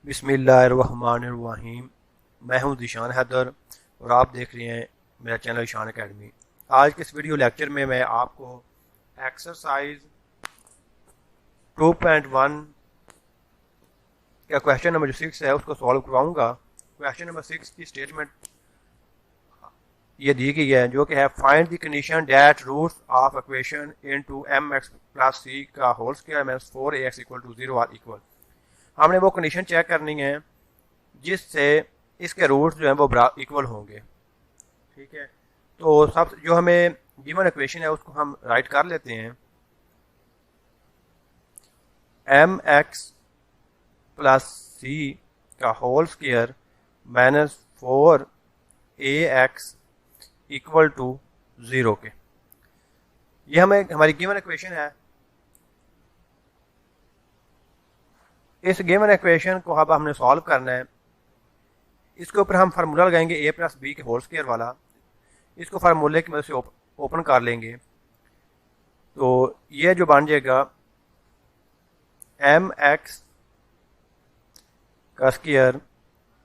बिस्मिल्लाहिर्रहमानिर्रहीम। मैं हूं ज़ीशान हैदर और आप देख रहे हैं मेरा चैनल ईशान एकेडमी। आज के इस वीडियो लेक्चर में मैं आपको एक्सरसाइज 2.1 का क्वेश्चन नंबर जो 6 है उसको सॉल्व करवाऊंगा। क्वेश्चन नंबर 6 की स्टेटमेंट ये दी गई है जो कि है find the condition that roots of equation into m x plus c का whole square minus 4ax equal to 0 are equal. हमने वो कंडीशन चेक करनी है जिससे इसके रूट्स जो हैं वो इक्वल होंगे। ठीक है, तो सब जो हमें गिवन इक्वेशन है उसको हम राइट कर लेते हैं। एम एक्स प्लस सी का whole square minus 4ax equal to 0 के, ये हमें हमारी गिवन इक्वेशन है। इस गिवन इक्वेशन को अब हमने सॉल्व करना है। इसके ऊपर हम फार्मूला लगाएंगे a प्लस बी के होल स्क्वायर वाला। इसको फार्मूले की मदद से ओपन कर लेंगे तो ये जो बन जाएगा एम एक्स का स्क्वायर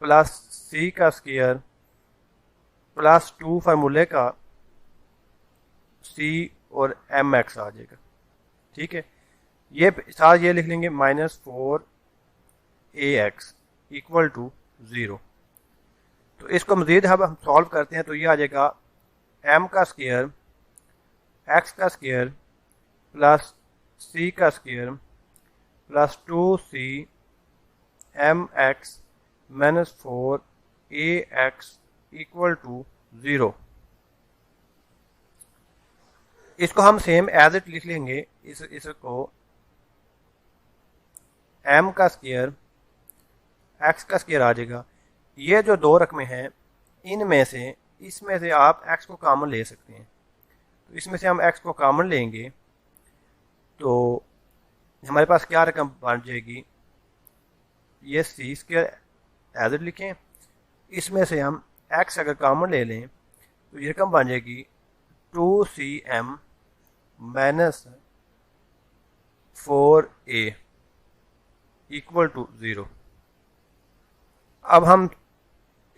प्लस सी का स्क्वायर प्लस 2 फार्मूले का सी और एम एक्स आ जाएगा। ठीक है, ये साथ ये लिख लेंगे माइनस 4ax इक्वल टू 0। तो इसको मजीद हम सॉल्व करते हैं तो ये आ जाएगा m का स्क्वायर x का स्क्वायर प्लस c का square plus 2c m x minus 4ax equal to 0। इसको हम सेम एज इट लिख लेंगे। इसको m का स्क्वायर x का स्क्वायर आ जाएगा। ये जो दो रकमें हैं इनमें से इसमें से आप x को कॉमन ले सकते हैं, तो इसमें से हम x को कॉमन लेंगे तो हमारे पास क्या रकम बन जाएगी, ये सी स्क्वायर एज इट लिखें। इसमें से हम x अगर कॉमन ले लें तो ये रकम बन जाएगी 2cm minus 4a equal to 0। अब हम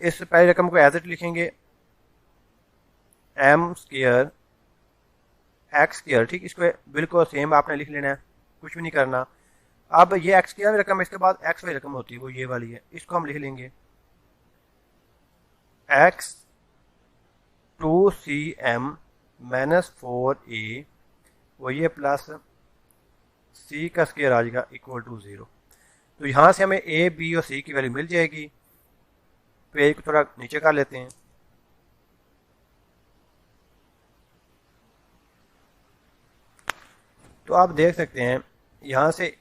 इस पहली रकम को एज इट लिखेंगे m स्क्वायर x स्क्वायर। ठीक, इसको बिल्कुल सेम आपने लिख लेना है, कुछ भी नहीं करना। अब ये x स्क्वायर रकम, इसके बाद x वाली रकम होती है वो ये वाली है, इसको हम लिख लेंगे x 2cm माइनस 4a वो ये प्लस c का स्क्वायर आ जाएगा इक्वल टू 0। तो यहाँ से हमें a b और c की वैल्यू मिल जाएगी। पेज को थोड़ा नीचे कर लेते हैं। तो आप देख सकते हैं यहाँ से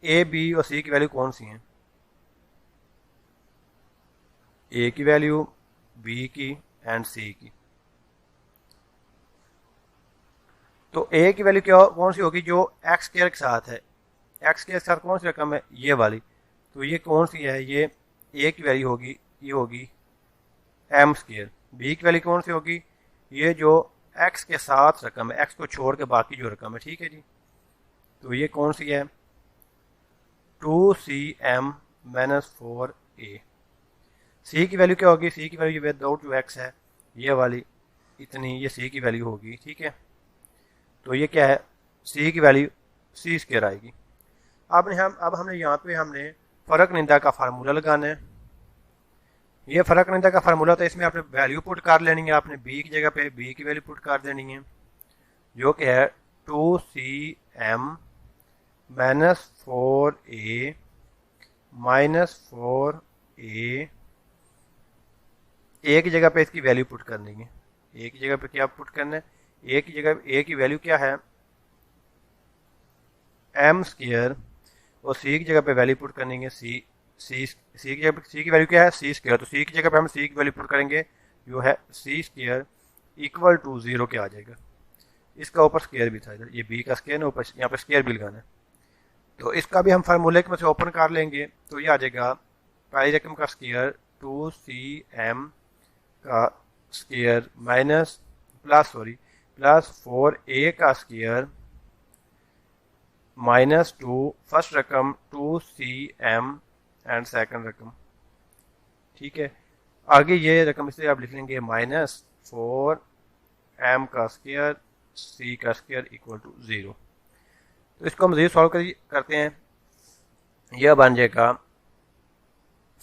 a b और c की वैल्यू कौन सी हैं, a की वैल्यू, b की एंड c की। तो a की वैल्यू क्या कौन सी होगी, जो x स्क्वायर के साथ है। x स्क्वायर के साथ कौन सी रकम है, ये वाली। तो ये कौन सी है, ये a की वैल्यू होगी, ये होगी m स्क्वायर। b की वैल्यू कौन सी होगी, ये जो x के साथ रकम है, x को छोड़ के बाकी जो रकम है। ठीक है जी, तो ये कौन सी है 2cm माइनस 4a। c की वैल्यू क्या होगी, c की वैल्यू विदाउट जो x है ये वाली इतनी, ये c की वैल्यू होगी। ठीक है, तो ये क्या है, c की वैल्यू c स्क्वायर आएगी। अब हमने यहाँ पे हमने फ़र्क निंदा का फार्मूला लगाना है। ये फ़र्क निंदा का फार्मूला तो इसमें आपने वैल्यू पुट कर लेनी है। आपने b की जगह पे b की वैल्यू पुट कर देनी है जो कि है 2cm minus 4a minus 4a। a की जगह पे इसकी वैल्यू पुट करनी है। a की जगह पे क्या पुट करना है, a की जगह a की वैल्यू क्या है m स्क्वायर और c की जगह पे वैल्यू पुट करनी है c की जगह c की वैल्यू क्या है c स्क्वायर। तो c की जगह पे हम c की वैल्यू पुट करेंगे जो है c स्क्वायर इक्वल टू 0 के आ जाएगा। इसका ऊपर स्क्वायर भी था, इधर ये b का स्क्वायर है, ऊपर यहाँ पे स्क्वायर भी लगाना है। तो इसका भी हम फार्मूले की मदद से ओपन कर लेंगे तो ये आ जाएगा पहली रकम का स्क्वायर 2cm का स्क्वायर माइनस प्लस 4a का स्क्वायर -2 फर्स्ट रकम 2cm एंड सेकंड रकम, ठीक है। आगे ये रकम इसलिए आप लिख लेंगे -4m का स्क्वायर c का स्क्वायर इक्वल टू 0। तो इसको हम मज़ीद सॉल्व करते हैं। यह बन जाएगा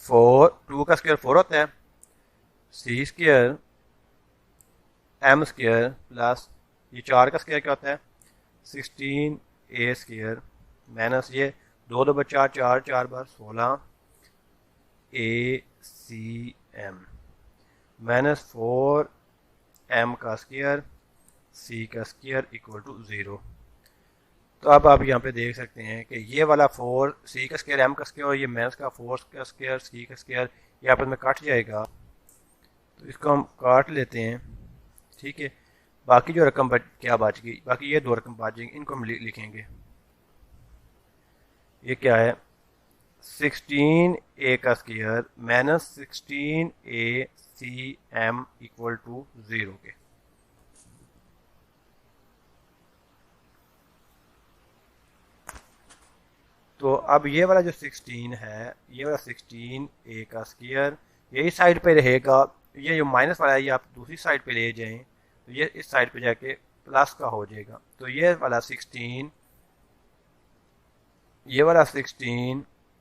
2 का स्क्वायर 4 होता है, c square m square plus ये 4 का स्क्वायर क्या होता है 16a स्क्वायर माइनस ये 2 2 4 4 4 बार 16 ACM -4m का स्क्वायर c का स्क्वायर इक्वल टू 0। तो अब आप यहाँ पे देख सकते हैं कि ये वाला 4 c का स्क्वायर m का स्क्वायर और ये माइनस का 4 का स्क्वायर c का स्क्वायर ये आपस में कट जाएगा, तो इसको हम काट लेते हैं, ठीक है। बाकी जो रकम क्या बच गई, बाकी ये 2 रकम बच जाएंगी, इनको हम लिखेंगे। ये क्या है 16a का square minus 16ACM equal to 0 के। तो अब ये वाला जो 16 है, ये वाला 16a का स्क्वायर ये इस साइड पे रहेगा, ये जो माइनस वाला है ये आप दूसरी साइड पे ले जाएं तो ये इस साइड पे जाके प्लस का हो जाएगा। तो ये वाला 16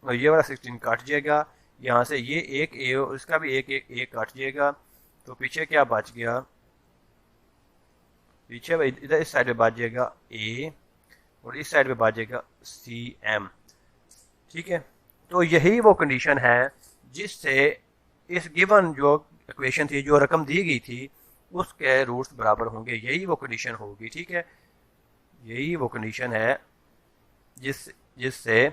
और ये वाला 16 कट जाएगा, यहाँ से ये एक ए और इसका भी एक एक ए कट जाएगा। तो पीछे क्या बच गया, पीछे इधर इस साइड पे बच जाएगा ए और इस साइड पे बच जाएगा CM, ठीक है। तो यही वो कंडीशन है जिससे इस गिवन जो इक्वेशन थी, जो रकम दी गई थी, उसके रूट्स बराबर होंगे, यही वो कंडीशन होगी, ठीक है। यही वो कंडीशन है जिससे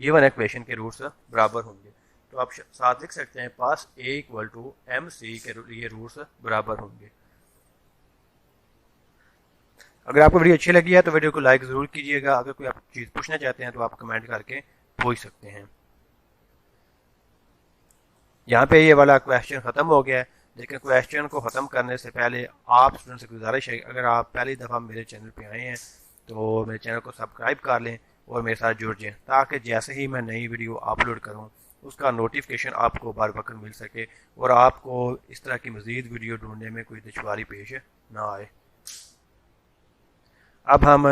गिवन इक्वेशन के रूट्स बराबर होंगे। तो आप साथ लिख सकते हैं पास a इक्वल टू MC के लिए रूट्स बराबर होंगे। अगर आपको वीडियो अच्छी लगी है तो वीडियो को लाइक ज़रूर कीजिएगा। अगर कोई आप चीज़ पूछना चाहते हैं तो आप कमेंट करके पूछ सकते हैं। यहाँ पे ये वाला क्वेश्चन ख़त्म हो गया है, लेकिन क्वेश्चन को ख़त्म करने से पहले आप स्टूडेंट से गुजारिश है, अगर आप पहली दफ़ा मेरे चैनल पे आए हैं तो मेरे चैनल को सब्सक्राइब कर लें और मेरे साथ जुड़ जाएं, ताकि जैसे ही मैं नई वीडियो अपलोड करूं उसका नोटिफिकेशन आपको बार वक्त मिल सके और आपको इस तरह की मज़ीद वीडियो ढूंढने में कोई दुश्वारी पेश ना आए। अब हम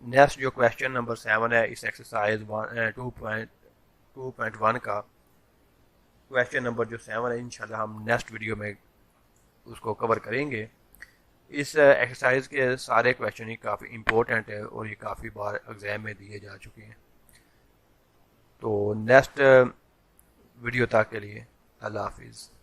नेक्स्ट जो क्वेश्चन नंबर 7 है इस एक्सरसाइज 2.1 का क्वेश्चन नंबर जो 7 है, इंशाल्लाह हम नेक्स्ट वीडियो में उसको कवर करेंगे। इस एक्सरसाइज के सारे क्वेश्चन ही काफ़ी इम्पोर्टेंट है और ये काफ़ी बार एग्जाम में दिए जा चुके हैं। तो नेक्स्ट वीडियो तक के लिए अल्लाह हाफिज़।